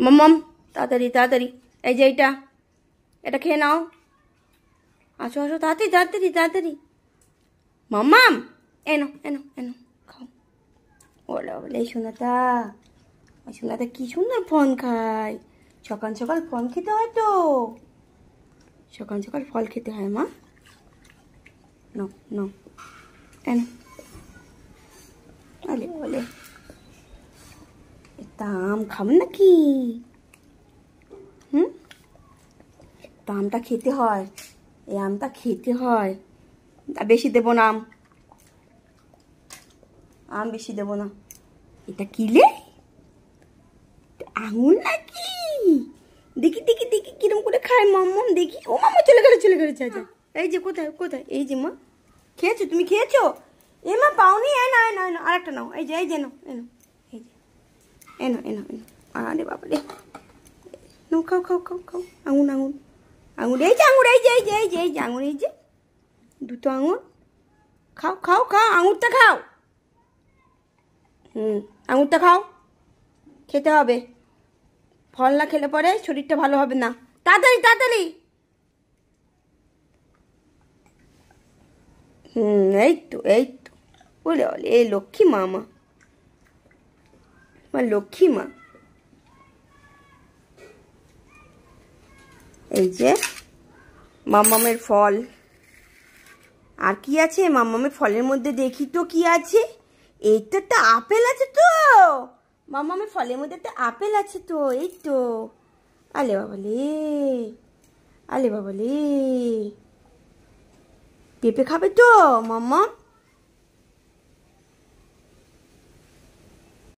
মাম্মাম তাড়াতাড়ি তাড়াতাড়ি, এই যে এটা খেয়ে নাও। আসো আসো তাড়াতাড়ি তাড়াতাড়ি তাড়াতাড়ি। মাম্মাম এনো এনো এনো খাও। ওলা বলে এই সোনাটা কি সুন্দর ফল খায়। সকাল সকাল ফল খেতে হয় তো, সকাল সকাল ফল খেতে হয় মা। নো নো এনো। আলে বলে তা আম খাবেন নাকি? তা আমটা খেতে হয়, এই আমটা খেতে হয়। বেশি দেবো না আম বেশি দেবো না। এটা কিলে আঙুর নাকি? দেখি দেখি দেখি কিরম করে খায় মাম্মাম, দেখি। ও মাম্মা চলে গেলে যা যা। এই যে কোথায় কোথায়, এই যে মা খেয়েছো, তুমি খেয়েছো? এ মা পাওনি, এনো এনো এনো আর একটা নাও। এই যে এনো এনো, এই যে এনো এনো এনো। আরে বাবা রে, নো খাও খাও খাও খাও। আঙুর আঙুর আঙুর, এই যে আঙুর, এই যে এই যে এই যে এই যে আঙুর, এই যে দুটো আঙুর। খাও খাও খাও, আঙুরটা খাও। আঙুরটা খাও, খেতে হবে। ফল না খেলে পরে শরীরটা ভালো হবে না। তাড়াতাড়ি তাড়াতাড়ি। এই তো এই তো। বলে বলে এই লক্ষ্মী মা, আমার লক্ষ্মী মা। এই যে মাম্মামের ফল। আর কি আছে মাম্মামের ফলের মধ্যে? দেখি তো কি আছে। এই তো একটা আপেল আছে তো মাম্মামের ফলের মধ্যে, একটা আপেল আছে তো, এই তো। আলে বাবা লে, আলে বাবা লে। পেঁপে খাবে তো মাম্মা?